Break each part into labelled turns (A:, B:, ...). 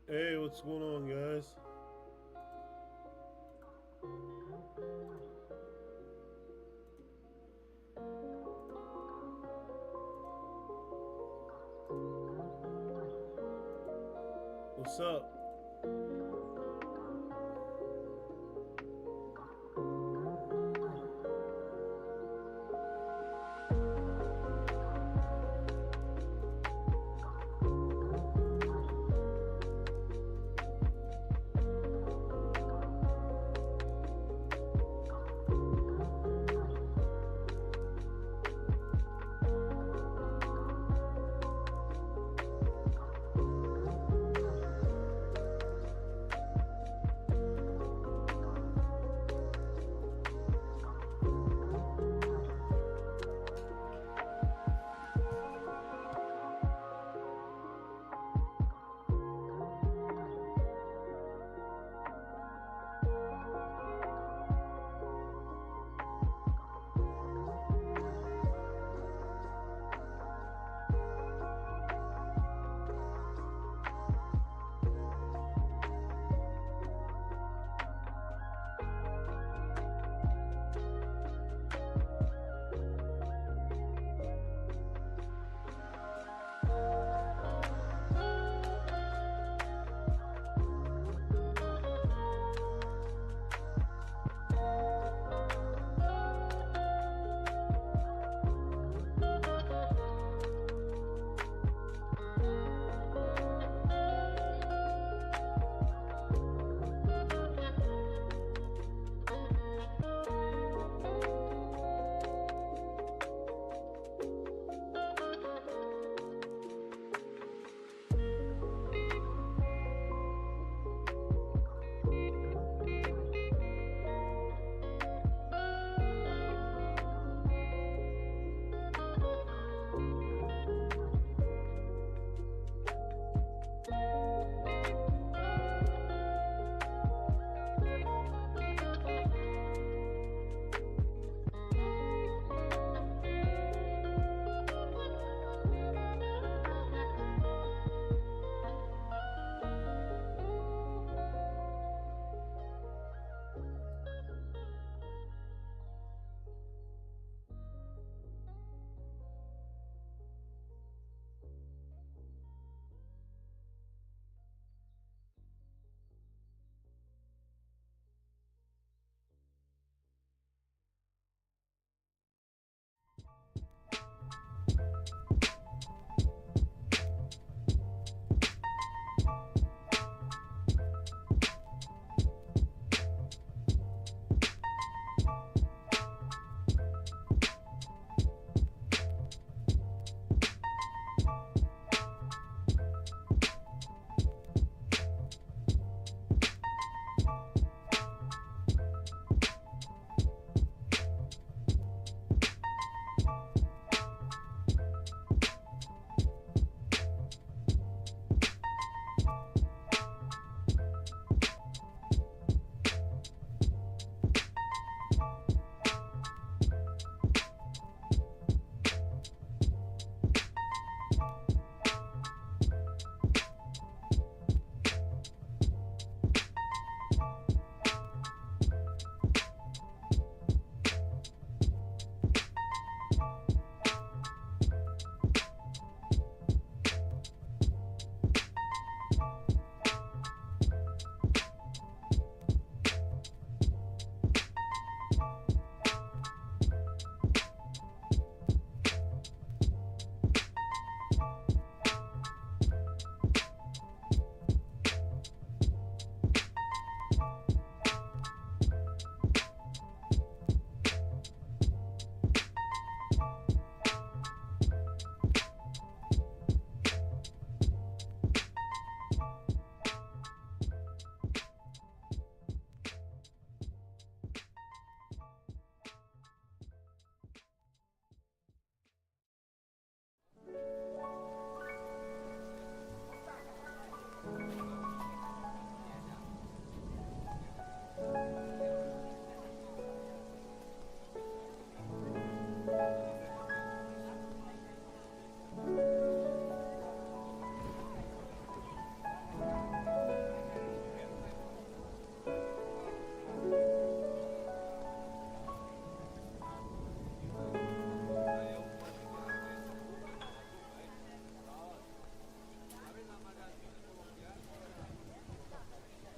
A: Hey, what's going on, guys? What's up?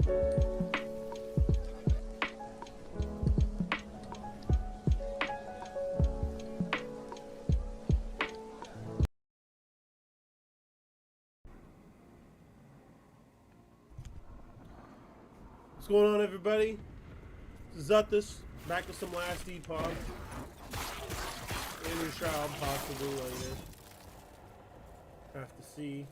A: What's going on, everybody? Zuthus, back with some last Epoch. Enshrouded possibly later. Have to see.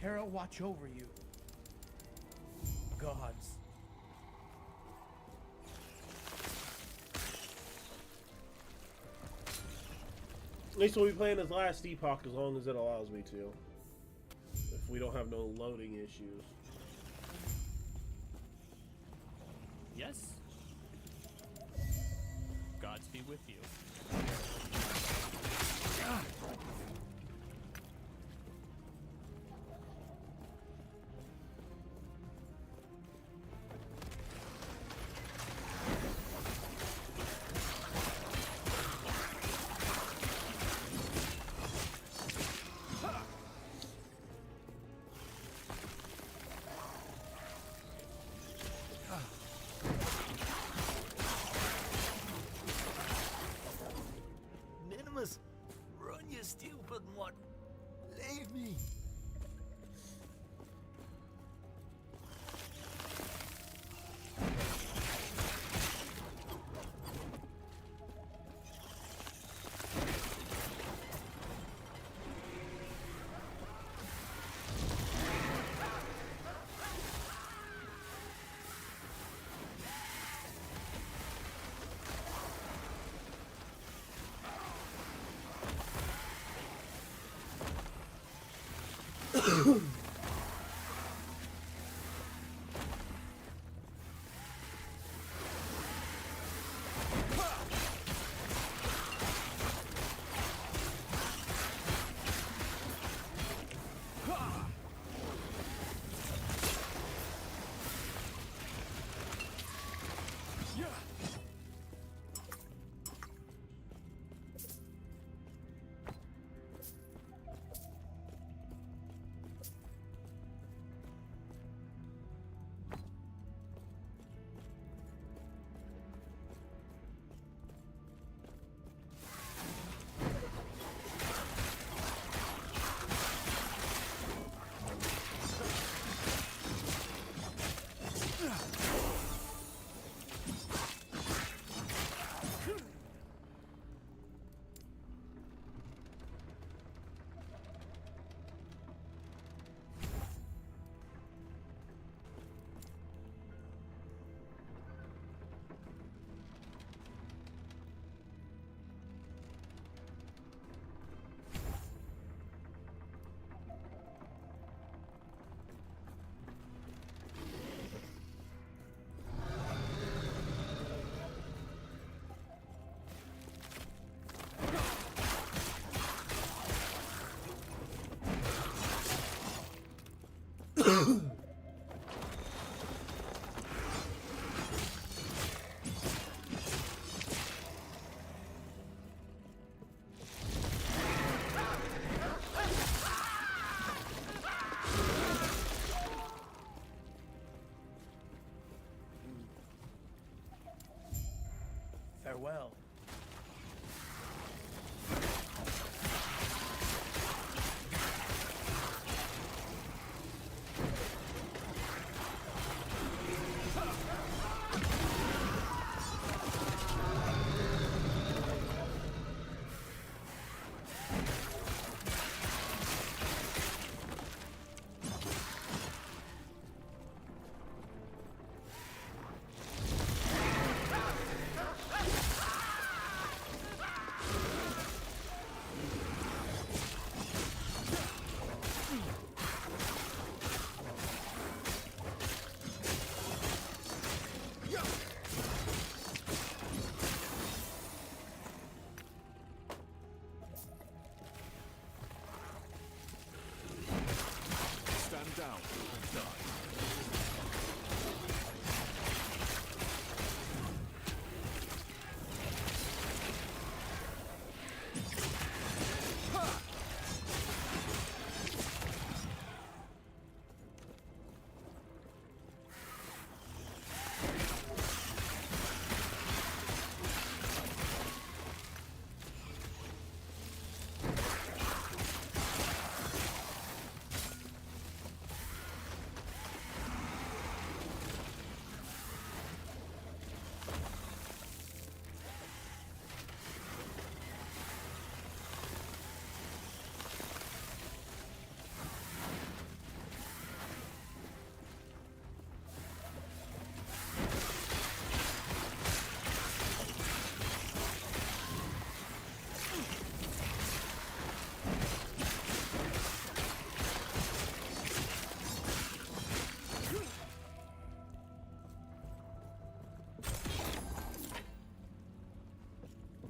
B: Terra watch over you. Gods.
A: At least we'll be playing as last Epoch as long as it allows me to. If we don't have no loading issues.
C: Yes. Gods be with you. Farewell.
B: Stand down and die.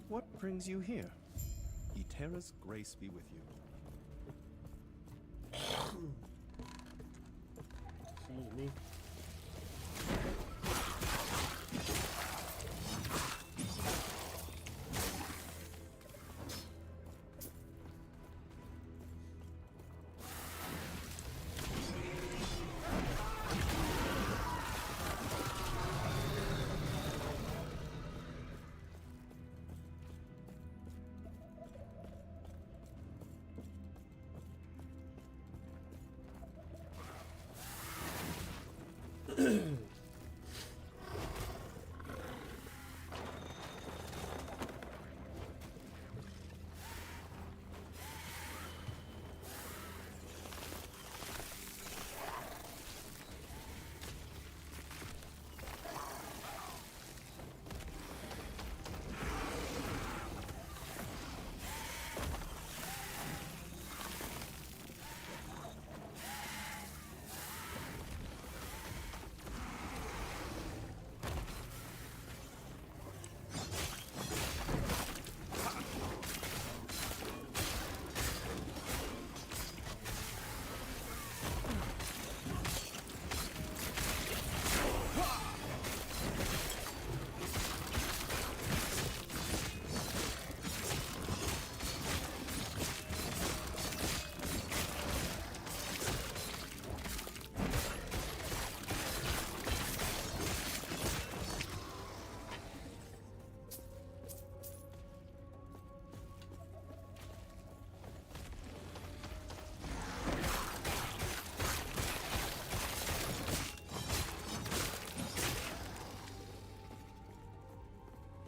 D: What brings you here? Etera's grace be with you.
A: Excuse me.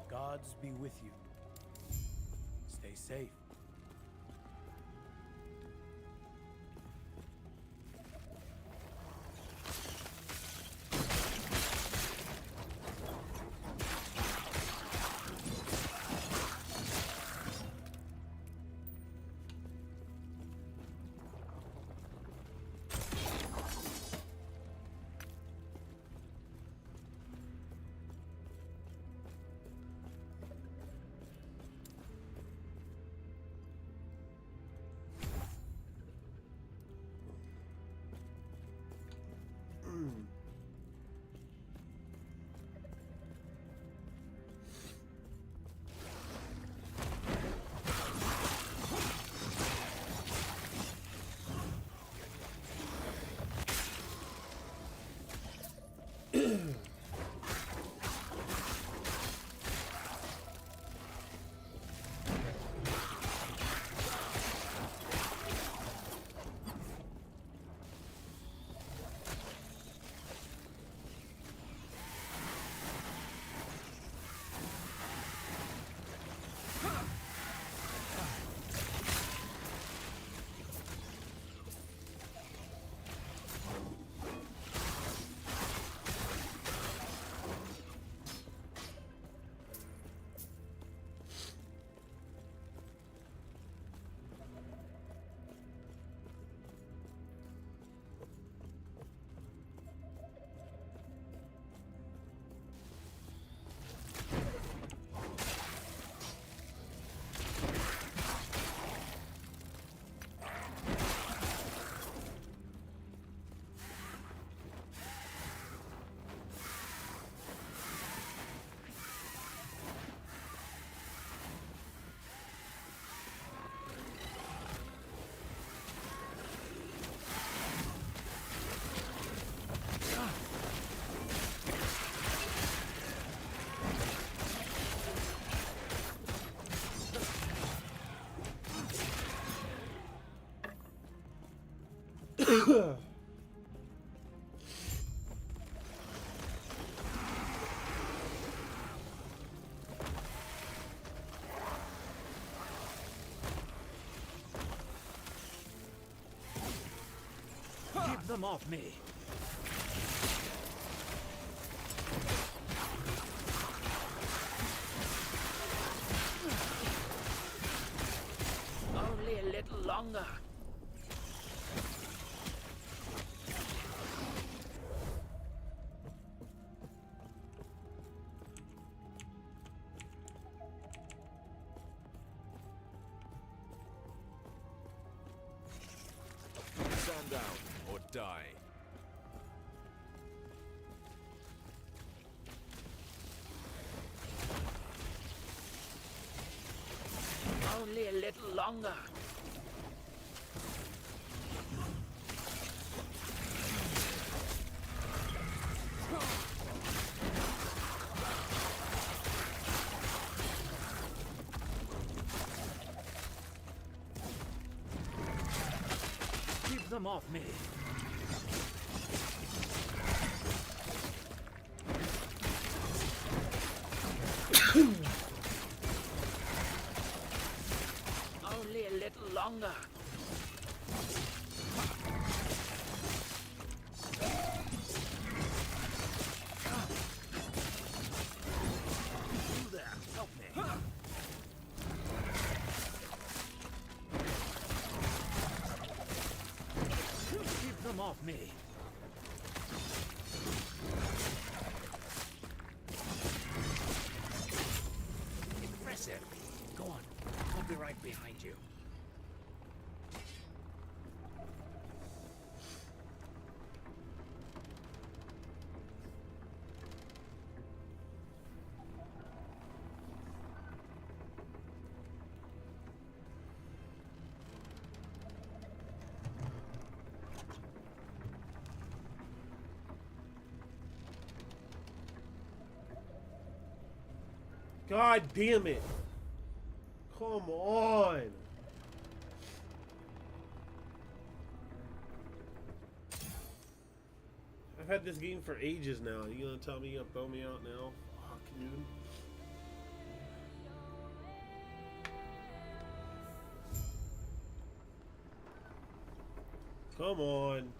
C: Gods be with you. Stay safe. Keep them off me. Only a little longer.
B: Stand down or die.
C: Only a little longer. Keep them off me. Only a little longer. You there, help me. Keep them off me. Impressive. Go on. I'll be right behind you.
A: God damn it. Come on. I've had this game for ages now. You gonna tell me you're gonna throw me out now? Fuck, dude. Come on.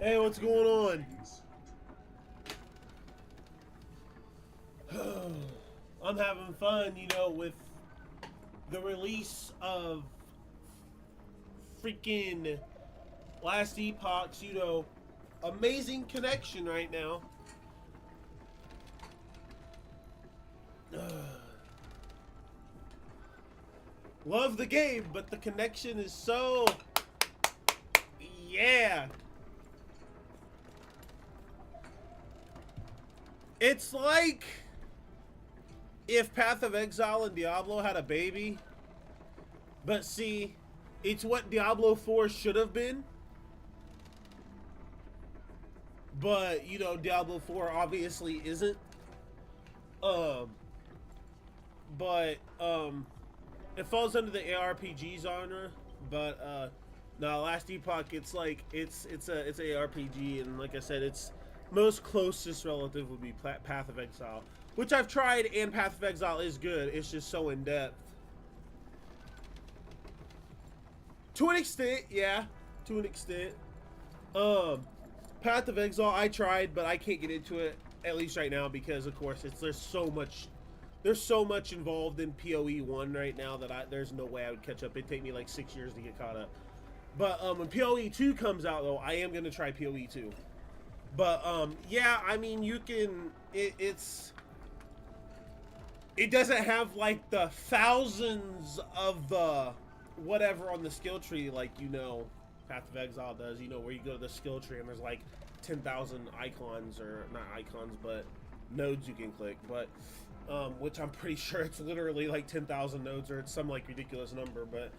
A: Hey, what's going on? I'm having fun, you know, with the release of freaking Last Epoch's, you know, amazing connection right now. Love the game, but the connection is so... Yeah. It's like if Path of Exile and Diablo had a baby. But see, it's what Diablo 4 should have been. But, you know, Diablo 4 obviously isn't. It falls under the ARPG genre, but no, Last Epoch, it's like it's a ARPG, and like I said, its most closest relative would be Path of Exile, which I've tried, and Path of Exile is good. It's just so in depth. To an extent, yeah, to an extent. Path of Exile I tried, but I can't get into it at least right now because, of course, there's so much involved in PoE 1 right now that there's no way I would catch up. It'd take me like 6 years to get caught up. But when PoE 2 comes out, though, I am gonna try PoE 2. But yeah, I mean, you can. It doesn't have like the thousands of whatever on the skill tree like, you know, Path of Exile does. You know, where you go to the skill tree and there's like 10,000 icons, or not icons, but nodes you can click. But which I'm pretty sure it's literally like 10,000 nodes, or it's some like ridiculous number. But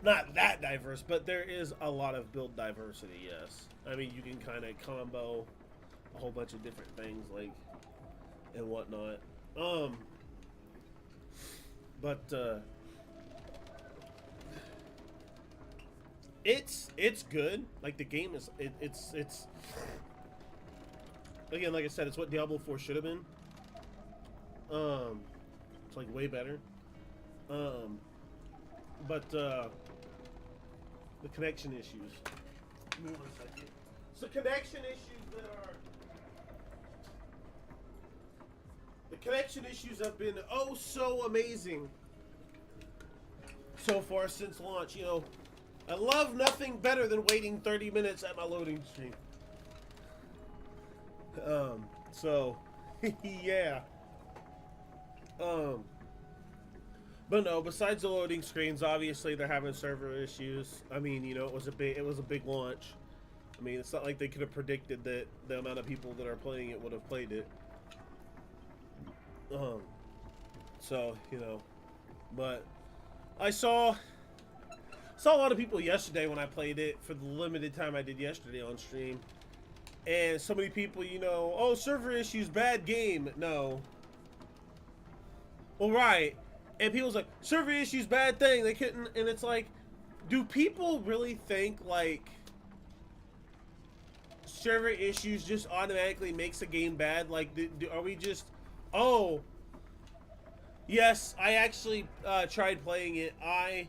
A: not that diverse, but there is a lot of build diversity. Yes, I mean, you can kind of combo a whole bunch of different things, like, and whatnot. It's good. Like, the game is it's again, like I said, it's what Diablo 4 should have been. It's like way better. But the connection issues. Give me 1 second. So connection issues that are... The connection issues have been oh so amazing so far since launch. You know, I love nothing better than waiting 30 minutes at my loading screen. So, yeah. But no, besides the loading screens, obviously they're having server issues. I mean, you know, it was a big launch. I mean, it's not like they could have predicted that the amount of people that are playing it would have played it. So, you know, but I saw a lot of people yesterday when I played it for the limited time I did yesterday on stream. And so many people, you know, oh, server issues, bad game. No. Well, right. And people's like, server issues, bad thing. They couldn't. And it's like, do people really think, like, server issues just automatically makes a game bad? Like, are we just, oh, yes, I actually tried playing it. I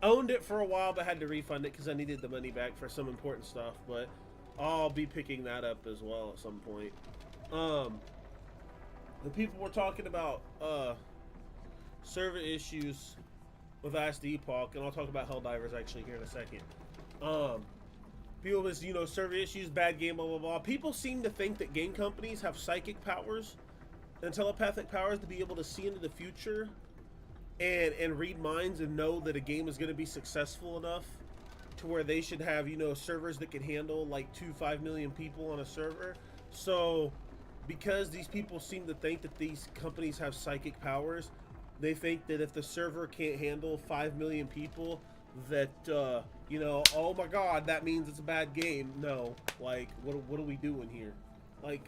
A: owned it for a while, but had to refund it because I needed the money back for some important stuff. But I'll be picking that up as well at some point. The people were talking about server issues with Last Epoch, and I'll talk about Helldivers actually here in a second. People was, you know, server issues, bad game, blah blah blah. People seem to think that game companies have psychic powers and telepathic powers to be able to see into the future and read minds and know that a game is going to be successful enough to where they should have, you know, servers that can handle like 5 million people on a server. So because these people seem to think that these companies have psychic powers, they think that if the server can't handle 5 million people, that you know, oh my god, that means it's a bad game. No, like, what are we doing here? Like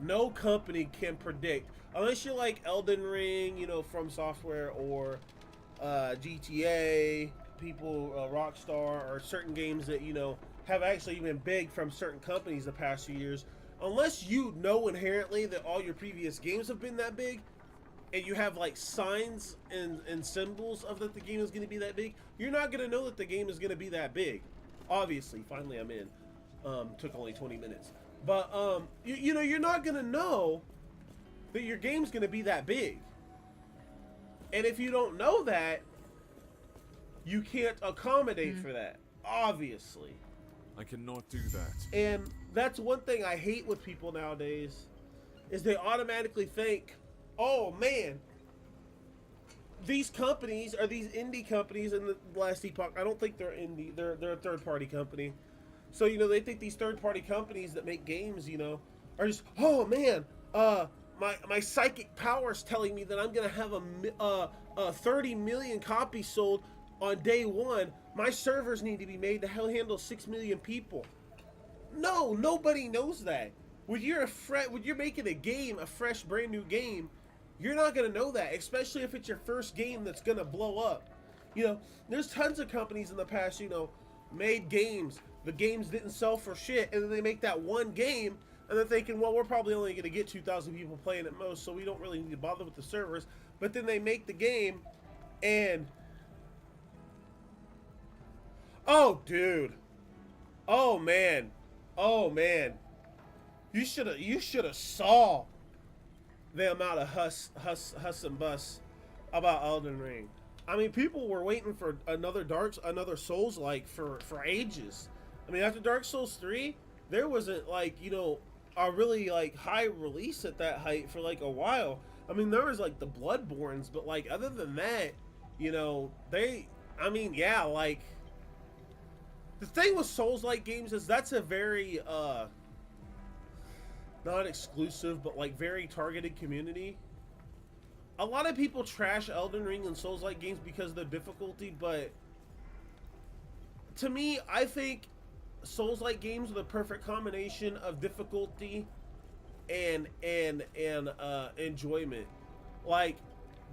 A: no company can predict, unless you're like Elden Ring, you know, from Software, or GTA, people, Rockstar, or certain games that, you know, have actually been big from certain companies the past few years. Unless you know inherently that all your previous games have been that big, and you have like signs and symbols of that the game is going to be that big, you're not going to know that the game is going to be that big. Obviously, finally I'm in. Took only 20 minutes. But, you know, you're not going to know that your game's going to be that big. And if you don't know that, you can't accommodate for that, obviously.
B: I cannot do that.
A: And that's one thing I hate with people nowadays, is they automatically think, oh man, these companies are these indie companies in the last Epoch. I don't think they're indie. They're a third-party company. So, you know, they think these third-party companies that make games, you know, are just, oh man, my psychic powers telling me that I'm gonna have a 30 million copies sold on day one. My servers need to be made to handle 6 million people. No, nobody knows that. When you're making a game, a fresh, brand new game, you're not gonna know that, especially if it's your first game that's gonna blow up. You know, there's tons of companies in the past, you know, made games. The games didn't sell for shit, and then they make that one game, and they're thinking, well, we're probably only gonna get 2,000 people playing at most, so we don't really need to bother with the servers. But then they make the game, and oh, dude. Oh, man. Oh, man. You should have saw the amount of huss and bus about Elden Ring. I mean, people were waiting for another Souls-like for ages. I mean, after Dark Souls 3, there wasn't, like, you know, a really, like, high release at that height for, like, a while. I mean, there was, like, the Bloodborns, but, like, other than that, you know, I mean, yeah, like, the thing with Souls-like games is that's a very, not exclusive, but like very targeted community. A lot of people trash Elden Ring and Souls-like games because of the difficulty, but to me, I think Souls-like games are the perfect combination of difficulty and enjoyment. Like,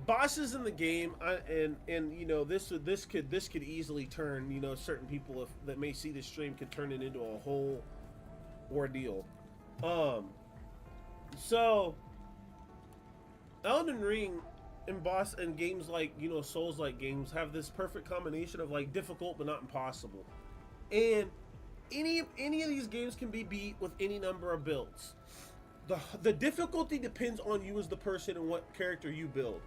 A: bosses in the game, and you know, this could easily turn, you know, certain people that may see this stream could turn it into a whole ordeal. So Elden Ring and games like, you know, Souls-like games have this perfect combination of like difficult but not impossible. And any of these games can be beat with any number of builds. The difficulty depends on you as the person and what character you build.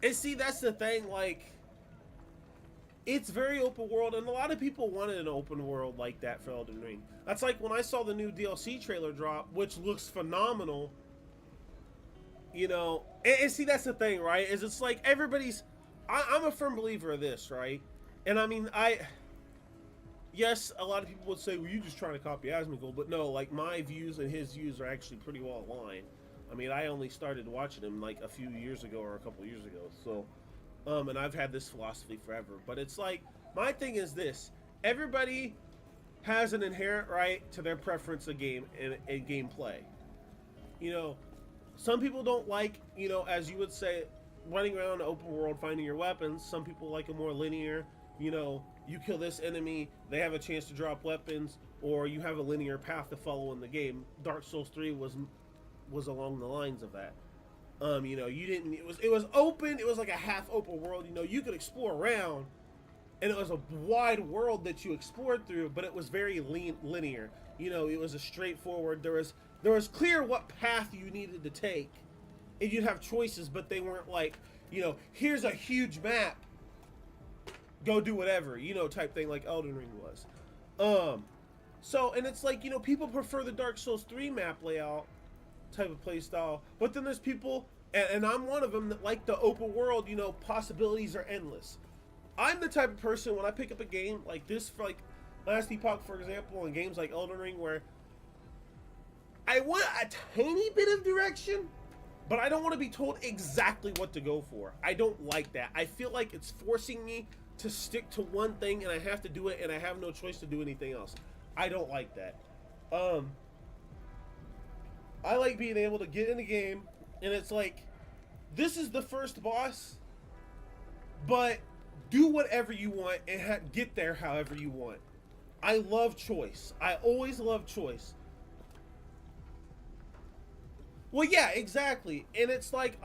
A: And see, that's the thing, like, it's very open world, and a lot of people wanted an open world like that for Elden Ring. That's like when I saw the new DLC trailer drop, which looks phenomenal, you know, and see, that's the thing, right, is it's like everybody's, I'm a firm believer of this, right, and I mean, yes, a lot of people would say, well, you're just trying to copy Asmongold, but no, like, my views and his views are actually pretty well aligned. I mean, I only started watching him like a few years ago or a couple years ago, so, and I've had this philosophy forever. But it's like, my thing is this: everybody has an inherent right to their preference of game and gameplay. You know, some people don't like, you know, as you would say, running around the open world finding your weapons. Some people like a more linear, you know, you kill this enemy, they have a chance to drop weapons, or you have a linear path to follow in the game. Dark Souls 3 was along the lines of that. You know, it was open, it was like a half open world, you know, you could explore around, and it was a wide world that you explored through, but it was very linear. You know, it was a straightforward, there was clear what path you needed to take, and you'd have choices, but they weren't like, you know, here's a huge map, go do whatever, you know, type thing like Elden Ring was. So, and it's like, you know, people prefer the Dark Souls 3 map layout type of play style, but then there's people, and I'm one of them, that like the open world, you know, possibilities are endless. I'm the type of person, when I pick up a game like this, for like last Epoch, for example, and games like Elden Ring, where I want a tiny bit of direction, but I don't want to be told exactly what to go for. I don't like that. I feel like it's forcing me to stick to one thing, and I have to do it, and I have no choice to do anything else. I don't like that. I like being able to get in the game, and it's like, this is the first boss, but do whatever you want and get there however you want. I love choice. I always love choice. Well, yeah, exactly. And it's like,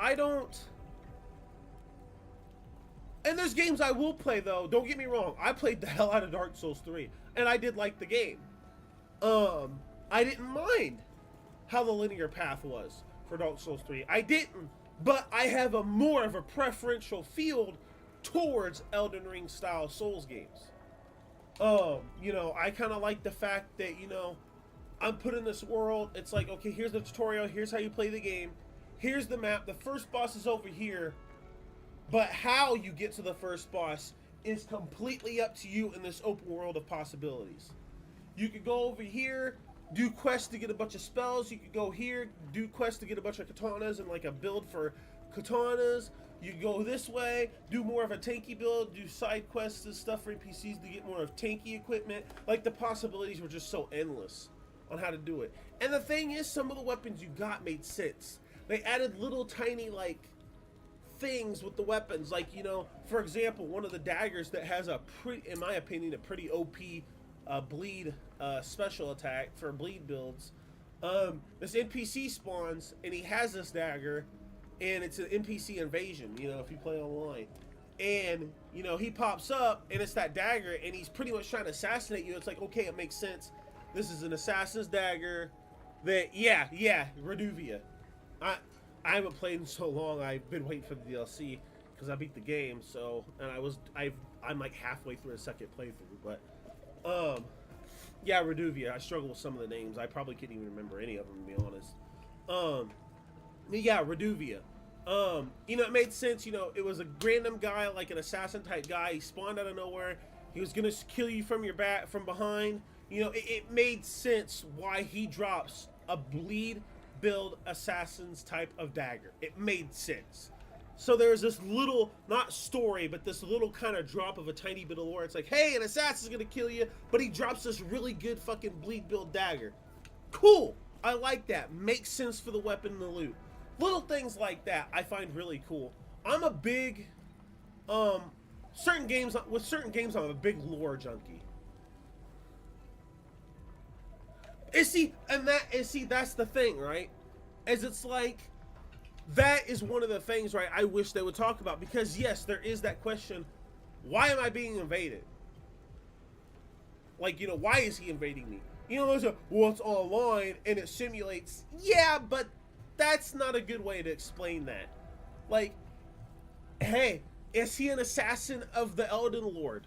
A: And there's games I will play though. Don't get me wrong. I played the hell out of Dark Souls 3, and I did like the game. I didn't mind how the linear path was for Dark Souls 3. I didn't, but I have a more of a preferential field towards Elden Ring style Souls games. You know, I kind of like the fact that, you know, I'm put in this world. It's like, okay, here's the tutorial. Here's how you play the game. Here's the map. The first boss is over here. But how you get to the first boss is completely up to you in this open world of possibilities. You could go over here, do quests to get a bunch of spells. You could go here, do quests to get a bunch of katanas and like a build for katanas. You could go this way, do more of a tanky build, do side quests and stuff for NPCs to get more of tanky equipment. Like, the possibilities were just so endless on how to do it. And the thing is, some of the weapons you got made sense. They added little tiny, like, things with the weapons. Like, you know, for example, one of the daggers that has a pretty, in my opinion, a pretty OP bleed special attack for bleed builds. This NPC spawns, and he has this dagger, and it's an NPC invasion, you know, if you play online. And, you know, he pops up, and it's that dagger, and he's pretty much trying to assassinate you. It's like, okay, it makes sense. This is an assassin's dagger that, yeah, Reduvia. I haven't played in so long. I've been waiting for the DLC because I beat the game. So, and I'm like halfway through a second playthrough. But, yeah, Reduvia. I struggle with some of the names. I probably can't even remember any of them, to be honest. Yeah, Reduvia. You know, it made sense. You know, it was a random guy, like an assassin type guy. He spawned out of nowhere. He was gonna kill you from your back, from behind. You know, it made sense why he drops a bleed build assassin's type of dagger. It made sense. So there's this little, not story, but this little kind of drop of a tiny bit of lore. It's like, hey, an assassin's gonna kill you, but he drops this really good fucking bleed build dagger. Cool. I like that. Makes sense for the weapon and the loot. Little things like that I find really cool. I'm a big, certain games, I'm a big lore junkie. That's the thing, right? As it's like, that is one of the things, right, I wish they would talk about. Because, yes, there is that question, why am I being invaded? Like, you know, why is he invading me? You know, there's a, well, it's online and it simulates. Yeah, but that's not a good way to explain that. Like, hey, is he an assassin of the Elden Lord?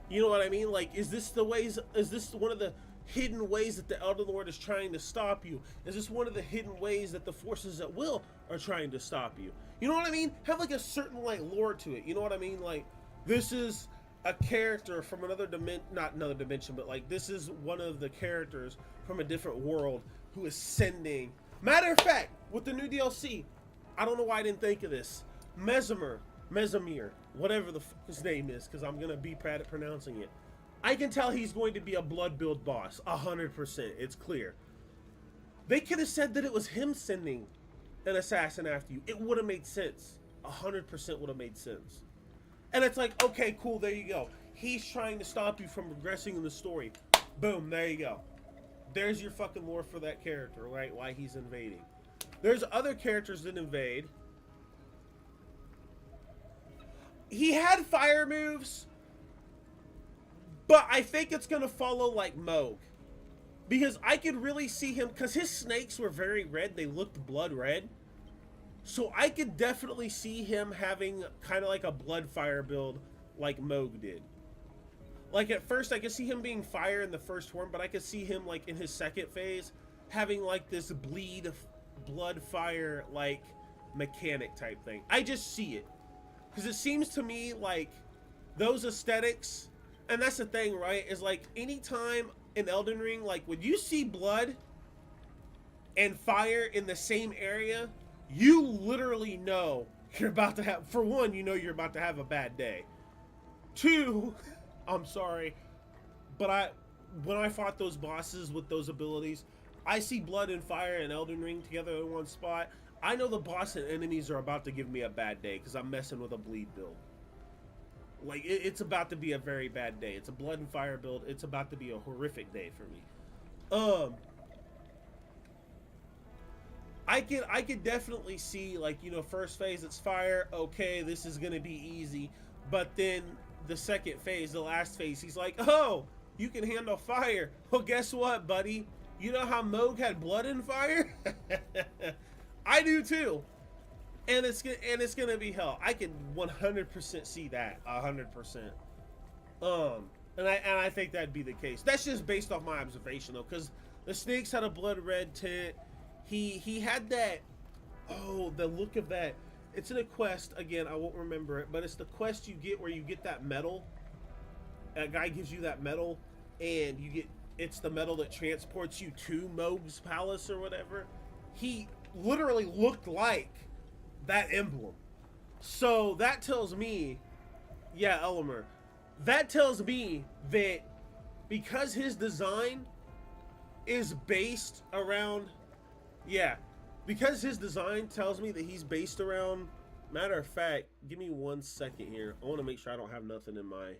A: You know what I mean? Like, is this one of the hidden ways that the Elden Lord is trying to stop you? Is this one of the hidden ways that the forces at will are trying to stop you? You know what I mean? Have like a certain like lore to it. You know what I mean? Like, this is a character from another dimension, not another dimension, but like, this is one of the characters from a different world who is sending. Matter of fact, with the new DLC, I don't know why I didn't think of this. Mesmer, whatever the fuck his name is, because I'm gonna be bad at pronouncing it. I can tell he's going to be a blood build boss, 100%. It's clear. They could have said that it was him sending an assassin after you. It would have made sense. 100% would have made sense. And it's like, okay, cool, there you go. He's trying to stop you from progressing in the story. Boom, there you go. There's your fucking lore for that character, right? Why he's invading. There's other characters that invade. He had fire moves, but I think it's going to follow like Moog. Because I could really see him, because his snakes were very red. They looked blood red. So I could definitely see him having kind of like a blood fire build like Moog did. Like, at first, I could see him being fire in the first form, but I could see him, like, in his second phase, having, like, this blood fire, like, mechanic type thing. I just see it. Because it seems to me like those aesthetics, and that's the thing, right, is like, anytime in Elden Ring, like, when you see blood and fire in the same area, you literally know you're about to have, for one, you know you're about to have a bad day. Two, I'm sorry, but when I fought those bosses with those abilities, I see blood and fire and Elden Ring together in one spot. I know the boss and enemies are about to give me a bad day because I'm messing with a bleed build. Like, it's about to be a very bad day. It's a blood and fire build. It's about to be a horrific day for me. I could definitely see, like, you know, first phase it's fire. Okay, this is gonna be easy. But then the second phase, the last phase, he's like, oh, you can handle fire. Well, guess what, buddy? You know how Moog had blood and fire? I do too. And it's gonna be hell. I can 100% see that, 100%. And I think that'd be the case. That's just based off my observation though, because the snakes had a blood red tint. He had that. Oh, the look of that. It's in a quest again. I won't remember it, but it's the quest you get where you get that medal. A guy gives you that medal, and you get. It's the medal that transports you to Moog's palace or whatever. He literally looked like that emblem. So that tells me, yeah, Elmer, that tells me that because his design is based around, yeah, because his design tells me that he's based around, matter of fact, give me 1 second here. I want to make sure I don't have nothing in my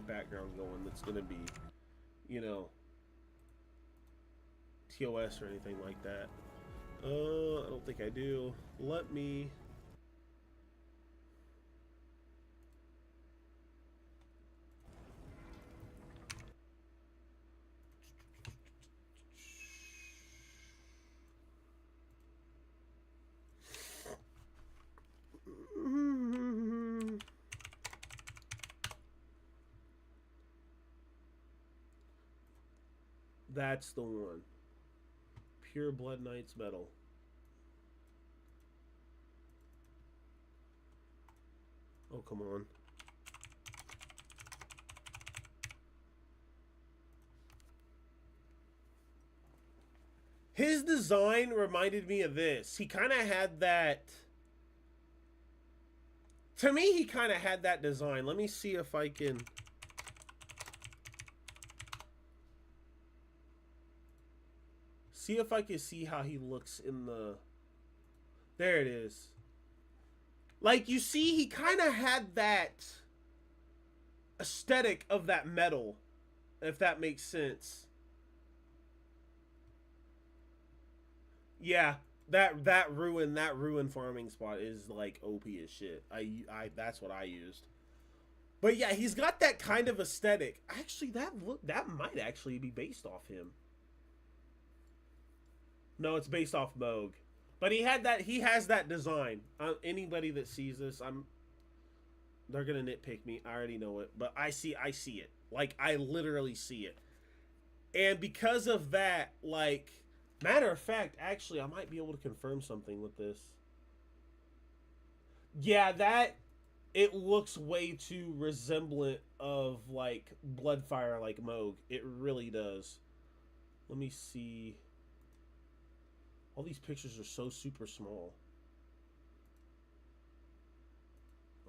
A: background going that's going to be, you know, TOS or anything like that. I don't think I do. Let me... That's the one. Pure Blood Knight's medal. Oh, come on. His design reminded me of this. He kind of had that... To me, he kind of had that design. Let me see if I can... See if I can see how he looks in the... There it is. Like, you see, he kind of had that aesthetic of that metal, if that makes sense. Yeah, that ruin farming spot is like OP as shit. I that's what I used. But yeah, he's got that kind of aesthetic. Actually, that might actually be based off him. No, it's based off Moog. But he has that design. Anybody that sees this, they're gonna nitpick me. I already know it, but I see it. Like, I literally see it. And because of that, like, matter of fact, actually, I might be able to confirm something with this. Yeah, it looks way too resemblant of, like, Bloodfire, like Moog. It really does. Let me see. All these pictures are so super small.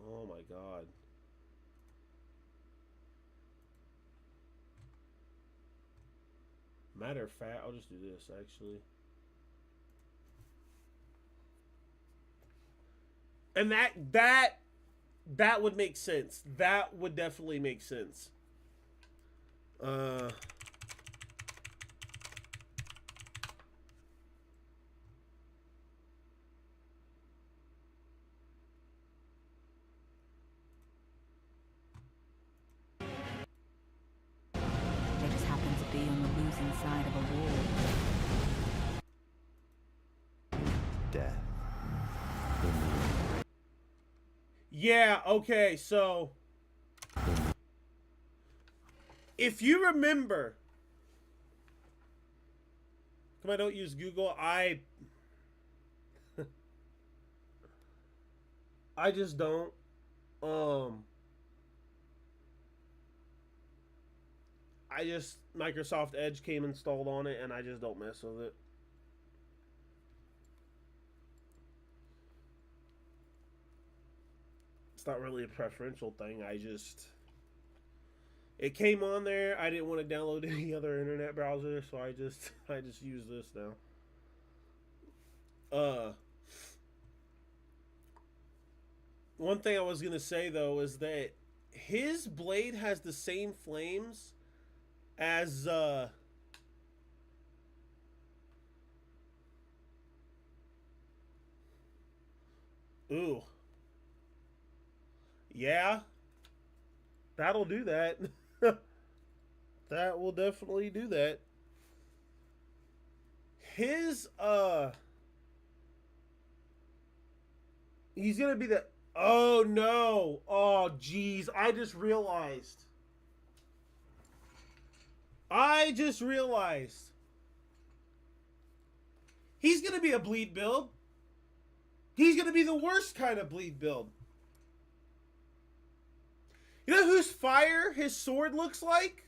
A: Oh my god. Matter of fact, I'll just do this actually. And that would make sense. That would definitely make sense.
E: Side of a war.
D: Death.
A: Yeah, okay, so if you remember, come on, I don't use Google. I just don't. Microsoft Edge came installed on it, and I just don't mess with it. It's not really a preferential thing. It came on there. I didn't want to download any other internet browser, so I just use this now. One thing I was gonna say though is that his blade has the same flames as ooh. Yeah. That'll do that. That will definitely do that. His he's gonna be the oh no. Oh jeez. I just realized. He's gonna be a bleed build. He's gonna be the worst kind of bleed build. You know whose fire his sword looks like?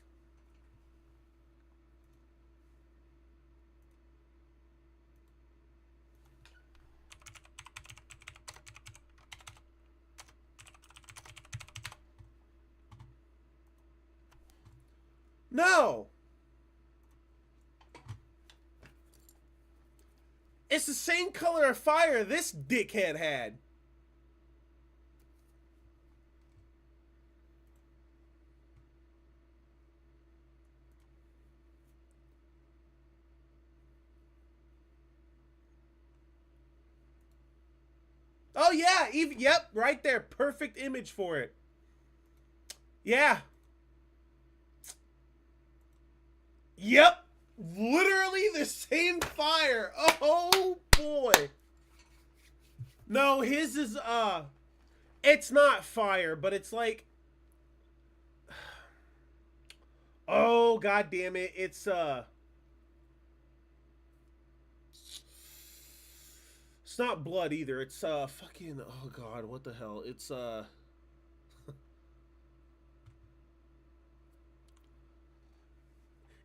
A: No. It's the same color of fire this dickhead had. Oh yeah, even yep, right there. Perfect image for it. Yeah. Yep. Literally the same fire. Oh boy. No, his is it's not fire, but it's like oh god damn it. It's not blood either. It's fucking oh god, what the hell? It's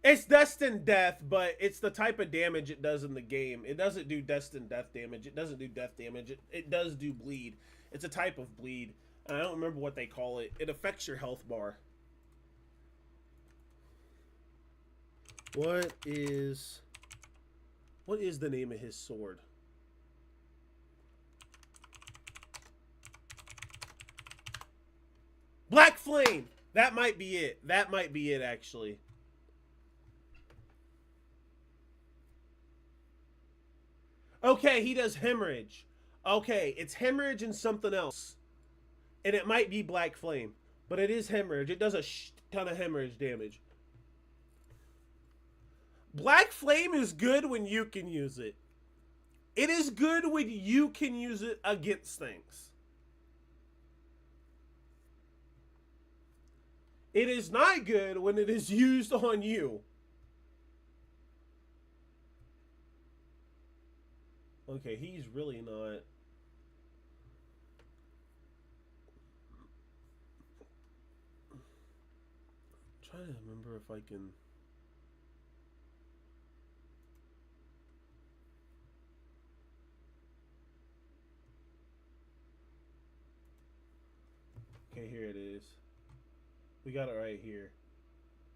A: it's destined death, but it's the type of damage it does in the game. It doesn't do destined death damage. It doesn't do death damage. It does do bleed. It's a type of bleed. And I don't remember what they call it. It affects your health bar. What is the name of his sword? Black Flame! That might be it. That might be it, actually. Okay, he does hemorrhage. Okay, it's hemorrhage and something else. And it might be Black Flame. But it is hemorrhage. It does a ton of hemorrhage damage. Black Flame is good when you can use it. It is good when you can use it against things. It is not good when it is used on you. Okay, he's really not. I'm trying to remember if I can. Okay, here it is. We got it right here.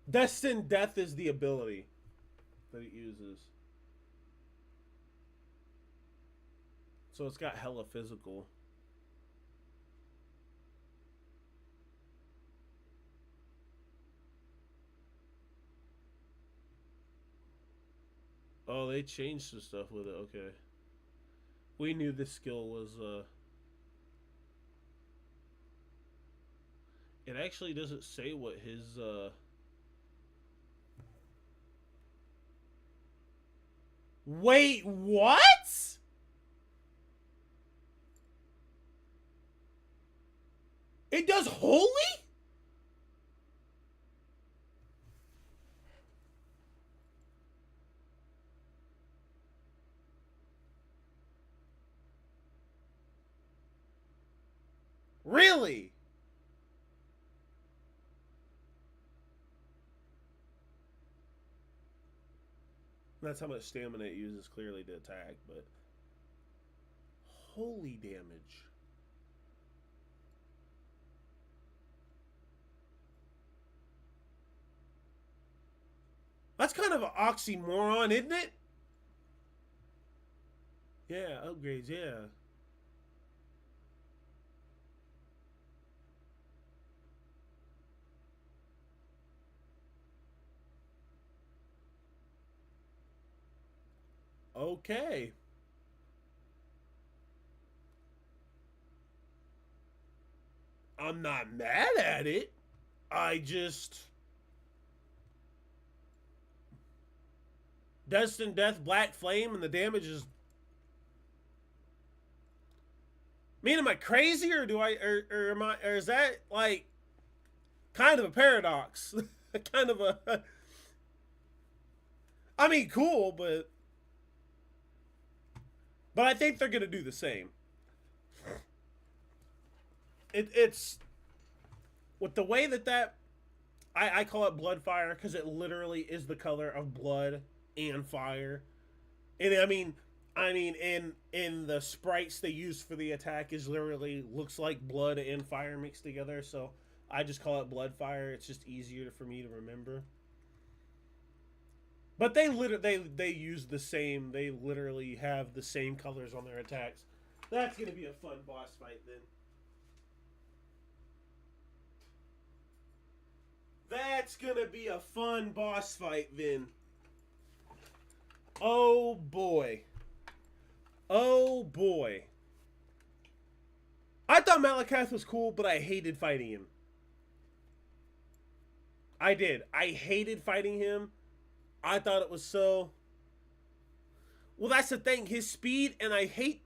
A: Destined Death is the ability that it uses. So it's got hella physical. Oh, they changed some stuff with it. Okay. We knew this skill was it actually doesn't say what his Wait, what? It does holy? Really? That's how much stamina it uses clearly to attack, but holy damage. That's kind of an oxymoron, isn't it? Yeah, upgrades, yeah. Okay. I'm not mad at it. I just... Destined Death, Black Flame, and the damage is... I mean, am I crazy, or do I... Or am I... Or is that, like... Kind of a paradox. Kind of a... I mean, cool, but... But I think they're going to do the same. It's... With the way that... I call it blood fire because it literally is the color of blood and fire. And I mean in the sprites they use for the attack is literally looks like blood and fire mixed together. So I just call it blood fire. It's just easier for me to remember. But they use the same. They literally have the same colors on their attacks. That's gonna be a fun boss fight then. That's gonna be a fun boss fight then. Oh boy. Oh boy. I thought Malakath was cool, but I hated fighting him. I did. I hated fighting him. I thought it was so... Well, that's the thing. His speed, and I hate...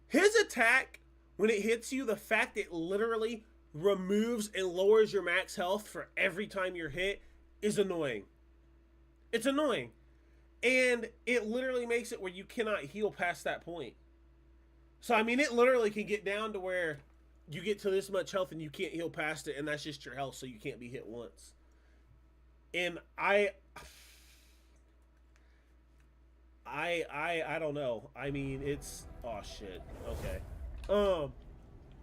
A: His attack, when it hits you, the fact it literally removes and lowers your max health for every time you're hit is annoying. It's annoying. And it literally makes it where you cannot heal past that point. So, I mean, it literally can get down to where you get to this much health and you can't heal past it, and that's just your health, so you can't be hit once. And I don't know. I mean, it's... Oh, shit. Okay.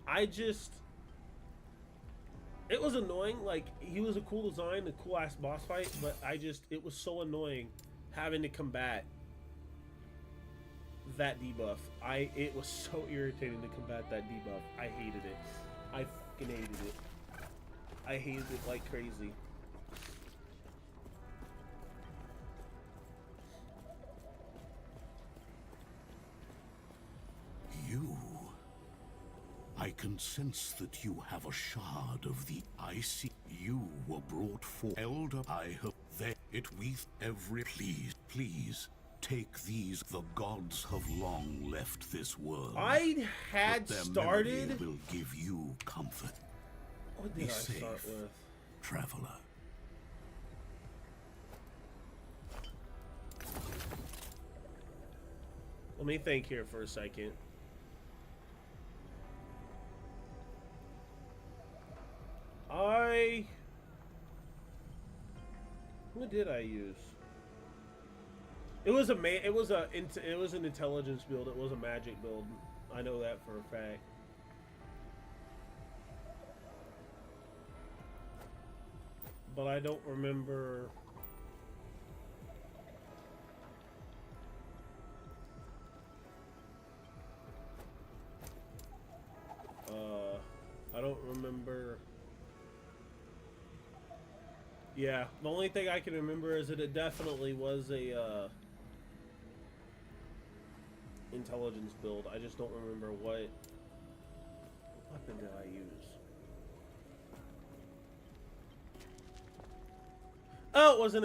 A: I just... It was annoying. Like, he was a cool design, a cool-ass boss fight, but it was so annoying having to combat that debuff. It was so irritating to combat that debuff. I hated it. I fucking hated it. I hated it like crazy.
E: You... I can sense that you have a shard of the icy. You were brought for Elder. I have there it with every. Please, take these. The gods have long left this world.
A: I had
E: but their
A: started.
E: memory will give you comfort.
A: What
E: Be
A: did I
E: safe,
A: start with?
E: traveler.
A: Let me think here for a second. What did I use? It was an intelligence build. It was a magic build. I know that for a fact. But I don't remember. I don't remember. Yeah, the only thing I can remember is that it definitely was a intelligence build. I just don't remember what weapon did I use. Oh, it was an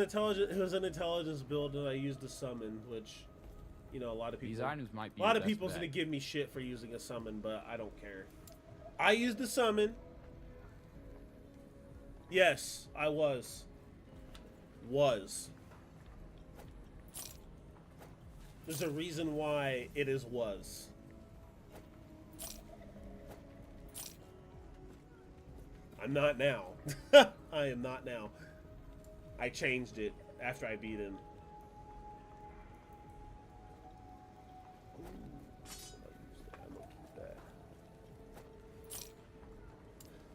A: intelligence build, and I used a summon, which, you know, a lot of people.
F: These items might be
A: A lot of people's gonna give me shit for using a summon, but I don't care. I used the summon. Yes, I was. There's a reason why it is was. I'm not now. I am not now. I changed it after I beat him.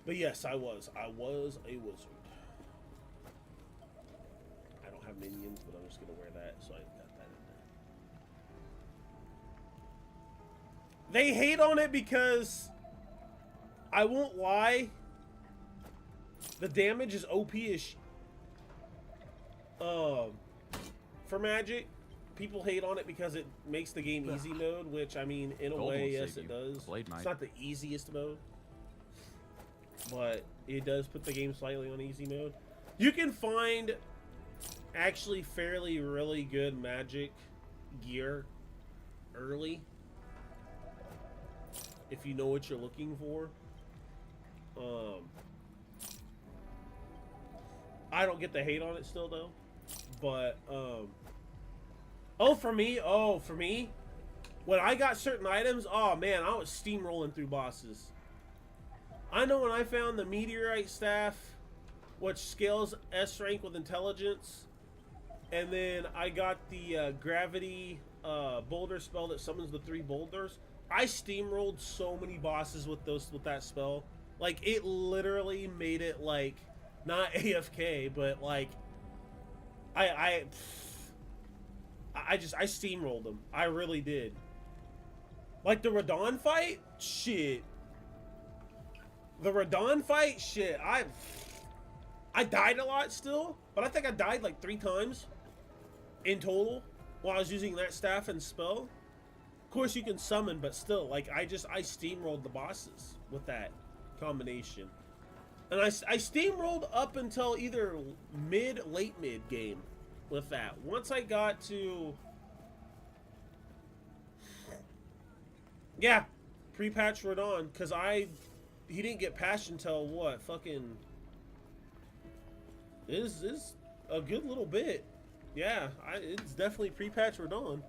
A: But yes, I was a wizard. I don't have minions, but I'm just gonna wear that, so I got that in there. They hate on it because, I won't lie, the damage is OP-ish. For Magic, people hate on it because it makes the game easy mode, which, I mean, in a way, yes, it does. It's not the easiest mode. but it does put the game slightly on easy mode. You can find actually fairly really good magic gear early if you know what you're looking for. I don't get the hate on it still though, but for me, when I got certain items, oh man, I was steamrolling through bosses. I know when I found the meteorite staff, which scales S rank with intelligence, and then I got the gravity boulder spell that summons the 3 boulders. I steamrolled so many bosses with that spell. Like, it literally made it like not AFK, but like I steamrolled them. I really did. Like the Radon fight, shit. The Radon fight, shit. I died a lot still, but I think I died like 3 times in total while I was using that staff and spell. Of course you can summon, but still, like I steamrolled the bosses with that combination. And I steamrolled up until either late mid game with that. Once I got to, yeah, pre-patch Radon, because he didn't get patched until what, fucking, is a good little bit. Yeah, it's definitely pre-patch Radon.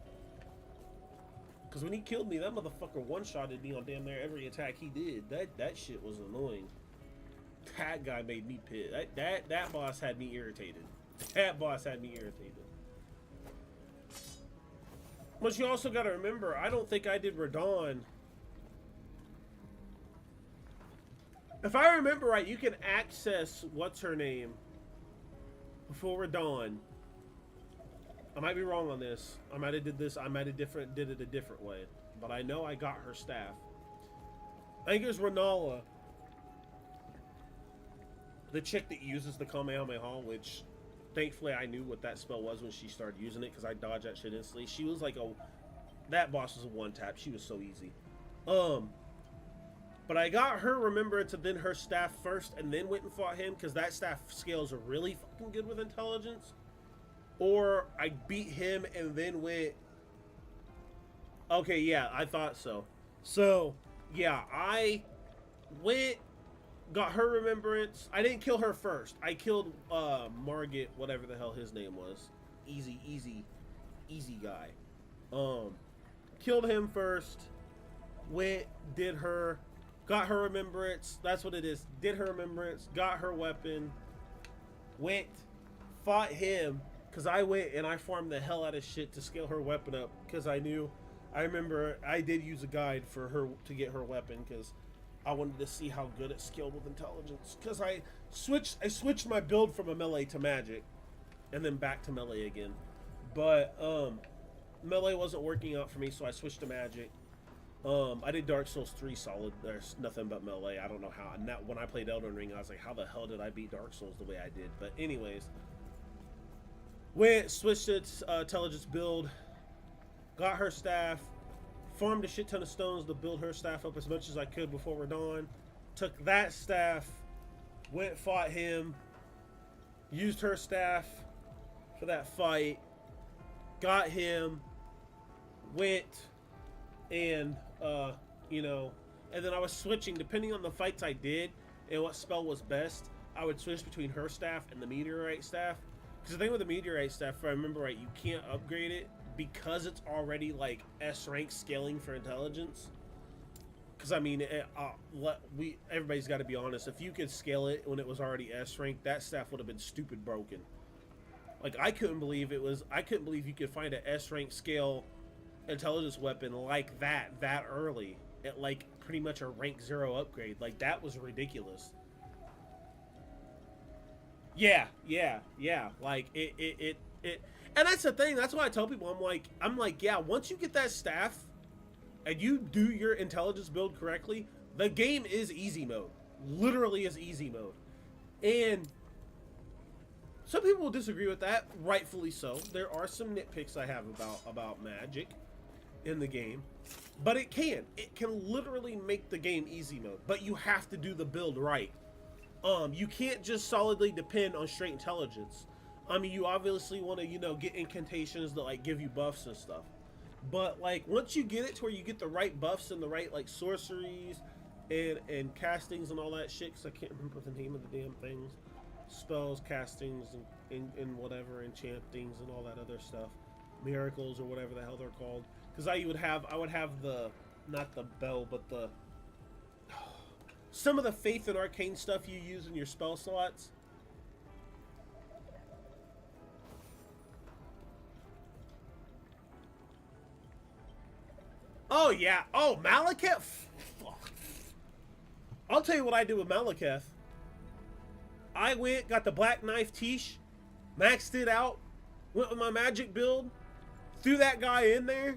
A: Because when he killed me, that motherfucker one-shotted me on damn near every attack he did. That shit was annoying. That guy made me pissed. That boss had me irritated. That boss had me irritated. But you also got to remember, I don't think I did Radon. If I remember right, you can access what's her name before Radon. I might be wrong on this. I might have did this. I might have did it a different way. But I know I got her staff. I think it was Renala, the chick that uses the Kamehameha, which thankfully I knew what that spell was when she started using it because I dodged that shit instantly. She was like that boss was a one-tap. She was so easy. But I got her remembrance and then her staff first and then went and fought him because that staff scales are really fucking good with intelligence. Or I beat him and then went... Okay, yeah, I thought so. So, yeah, I went... Got her remembrance. I didn't kill her first. I killed Margit, whatever the hell his name was. Easy guy. Killed him first. Went, did her, got her remembrance. That's what it is. Did her remembrance, got her weapon. Went, fought him. Because I went and I farmed the hell out of shit to scale her weapon up. Because I remember I did use a guide for her to get her weapon. Because I wanted to see how good it scaled with intelligence. Because I switched my build from a melee to magic. And then back to melee again. But melee wasn't working out for me, so I switched to magic. I did Dark Souls 3 solid. There's nothing but melee. I don't know how. And when I played Elden Ring, I was like, how the hell did I beat Dark Souls the way I did? But anyways, switched to intelligence build. Got her staff. Farmed a shit ton of stones to build her staff up as much as I could before Radon. Took that staff, went fought him, used her staff for that fight, got him, went and and then I was switching depending on the fights I did and what spell was best. I would switch between her staff and the meteorite staff. Because the thing with the meteorite staff, if I remember right, you can't upgrade it because it's already like S rank scaling for intelligence. Because I mean, everybody's got to be honest. If you could scale it when it was already S rank, that staff would have been stupid broken. Like I couldn't believe you could find an S rank scale intelligence weapon like that early at like pretty much a rank 0 upgrade. Like that was ridiculous. Yeah. Like it. And that's the thing. That's why I tell people, I'm like, yeah, once you get that staff and you do your intelligence build correctly, the game is easy mode. Literally is easy mode. And some people will disagree with that, rightfully so. There are some nitpicks I have about magic in the game. But it can literally make the game easy mode. But you have to do the build right. You can't just solidly depend on straight intelligence. I mean, you obviously want to, you know, get incantations that like give you buffs and stuff. But like once you get it to where you get the right buffs and the right like sorceries and castings and all that shit, because I can't remember the name of the damn things, spells, castings, and whatever, enchantings and all that other stuff, miracles or whatever the hell they're called. Because I would have the, not the bell, but the some of the faith and arcane stuff you use in your spell slots. Oh yeah. Oh, Malekith. Fuck. I'll tell you what I did with Malekith. I went, got the Black Knife Tish, maxed it out, went with my magic build, threw that guy in there,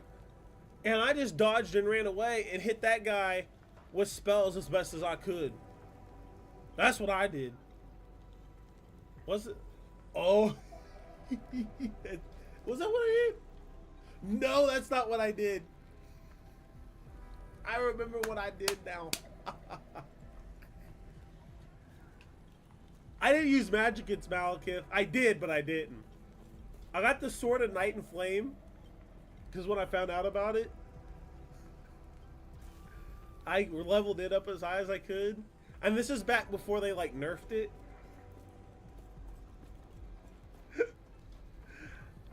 A: and I just dodged and ran away and hit that guy with spells as best as I could. That's what I did. Was it? Oh. Was that what I did? No, that's not what I did. I remember what I did now. I didn't use magic against Malekith. I did, but I didn't. I got the Sword of Night and Flame, because when I found out about it, I leveled it up as high as I could. And this is back before they like nerfed it.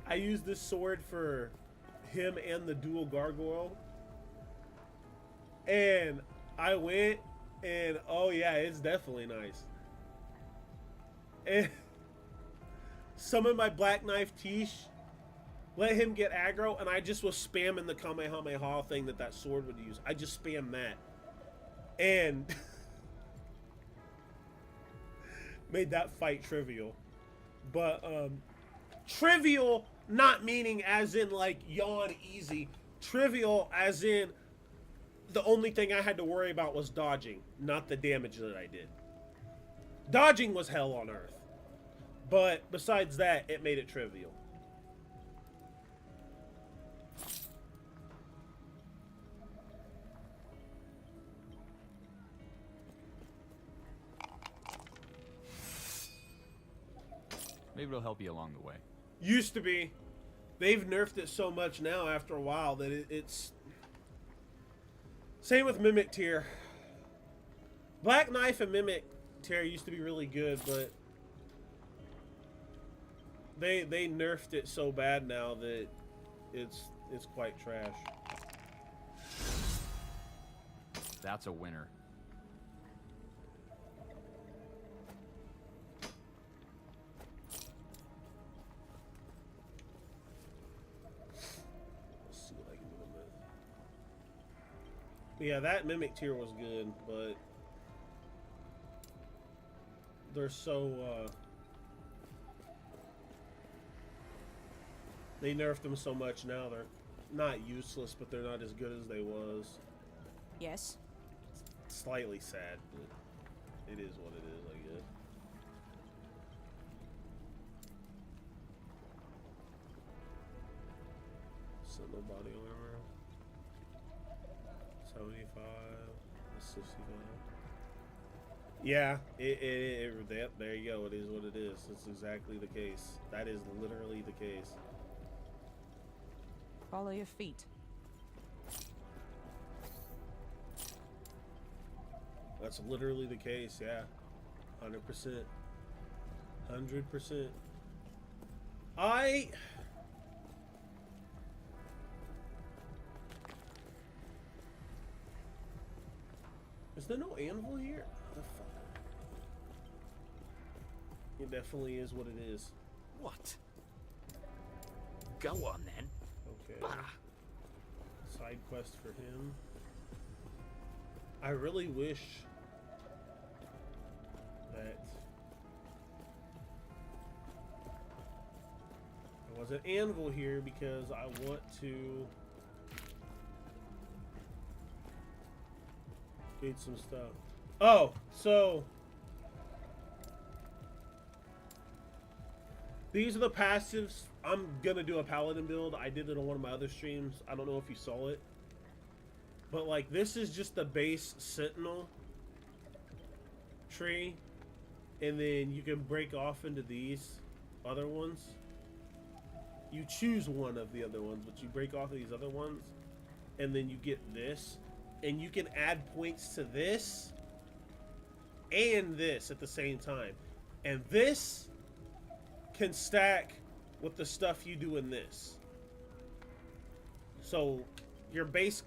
A: I used this sword for him and the dual gargoyle. And I went and oh yeah, it's definitely nice. And summoned my Black Knife Tish, let him get aggro, and I just was spamming the Kamehameha thing that sword would use. I just spammed that. And made that fight trivial. But trivial not meaning as in like yawn easy. Trivial as in the only thing I had to worry about was dodging, not the damage that I did. Dodging was hell on earth. But besides that, it made it trivial.
F: Maybe it'll help you along the way.
A: Used to be. They've nerfed it so much now after a while that it's... Same with Mimic Tier. Black Knife and Mimic Tier used to be really good, but they nerfed it so bad now that it's quite trash.
F: That's a winner.
A: Let's see what I can do with that. Yeah, that Mimic Tier was good, but they're so they nerfed them so much now. They're not useless, but they're not as good as they was.
G: Yes.
A: It's slightly sad, but it is what it is, I guess. Sentinel body armor. 75. 65. Yeah, there you go. It is what it is. It's exactly the case. That is literally the case.
G: Follow your feet.
A: That's literally the case, yeah. 100%. 100%. Is there no anvil here? The fuck? It definitely is what it is.
C: What? Go on then.
A: Okay.
C: Bah.
A: Side quest for him. I really wish that there was an anvil here because I want to need some stuff. Oh, so these are the passives. I'm gonna do a paladin build. I did it on one of my other streams. I don't know if you saw it. But like this is just the base sentinel tree. and then you can break off into these other ones. You choose one of the other ones, but you break off of these other ones, and then you get this, and you can add points to this and this at the same time, and this can stack with the stuff you do in this. So your base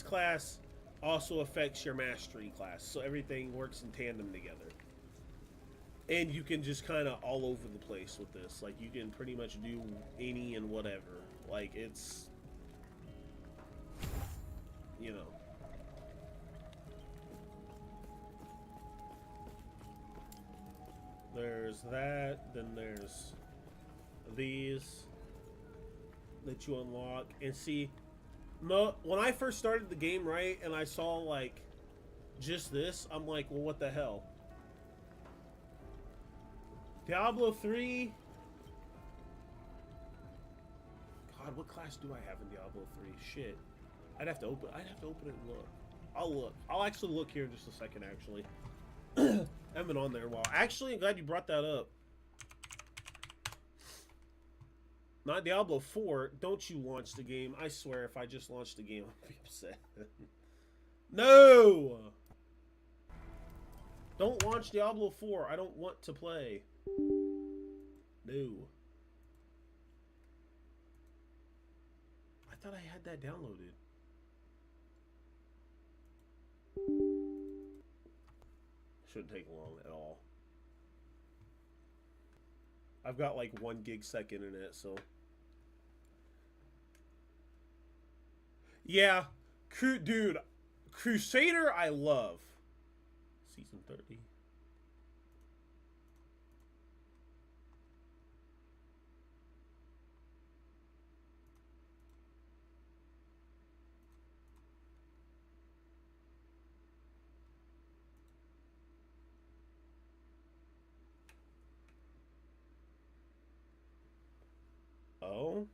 A: class also affects your mastery class, so everything works in tandem together. And you can just kind of all over the place with this. Like, you can pretty much do any and whatever. Like, it's, you know. There's that, then there's these that you unlock. And see, no, when I first started the game, right, and I saw, like, just this, I'm like, well, what the hell? Diablo 3. God, what class do I have in Diablo 3? Shit. I'd have to open it and look. I'll look. I'll actually look here in just a second, actually. I haven't been on there in a while. Actually, I'm glad you brought that up. Not Diablo 4. Don't you launch the game. I swear, if I just launched the game, I'd be upset. No! Don't launch Diablo 4. I don't want to play. No. I thought I had that downloaded. Shouldn't take long at all. I've got like 1 gig sec internet, so. Yeah. Dude, Crusader I love. Season 30. Oh?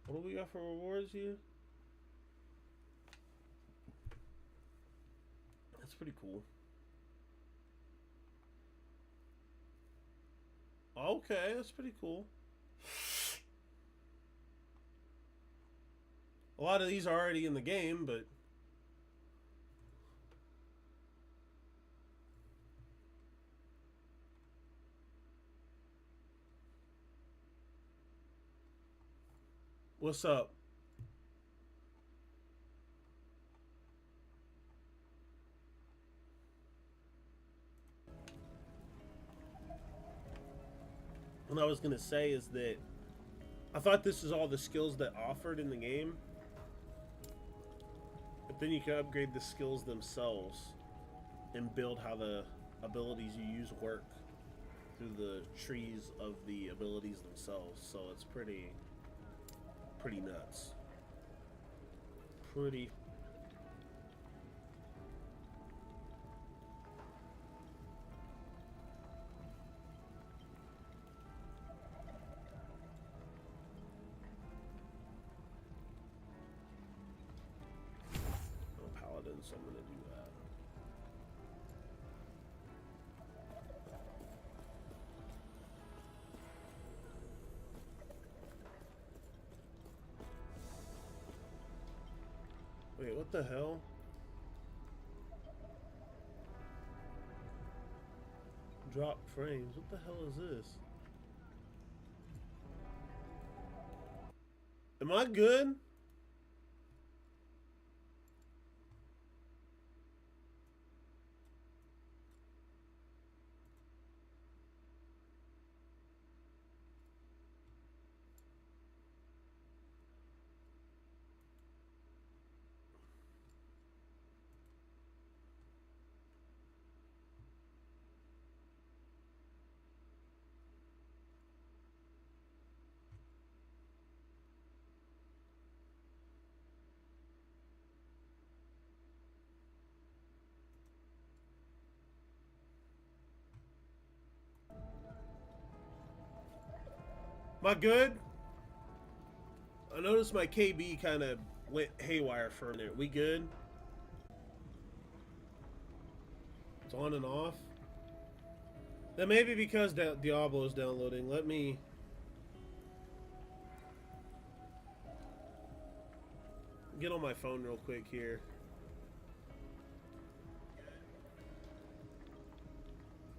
A: What do we got for rewards here? That's pretty cool. Okay, that's pretty cool. A lot of these are already in the game, but... What's up? What I was gonna say is that I thought this was all the skills that offered in the game, but then you can upgrade the skills themselves and build how the abilities you use work through the trees of the abilities themselves. So it's pretty nuts. Pretty. No paladin, so I'm gonna do that. Wait, what the hell? Drop frames. What the hell is this? Am I good? Am I good? I noticed my KB kind of went haywire for a minute. We good? on and off. That may be because Diablo is downloading. Let me... get on my phone real quick here.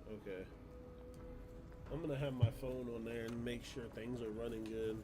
A: Okay. I'm gonna have my phone on there and make sure things are running good.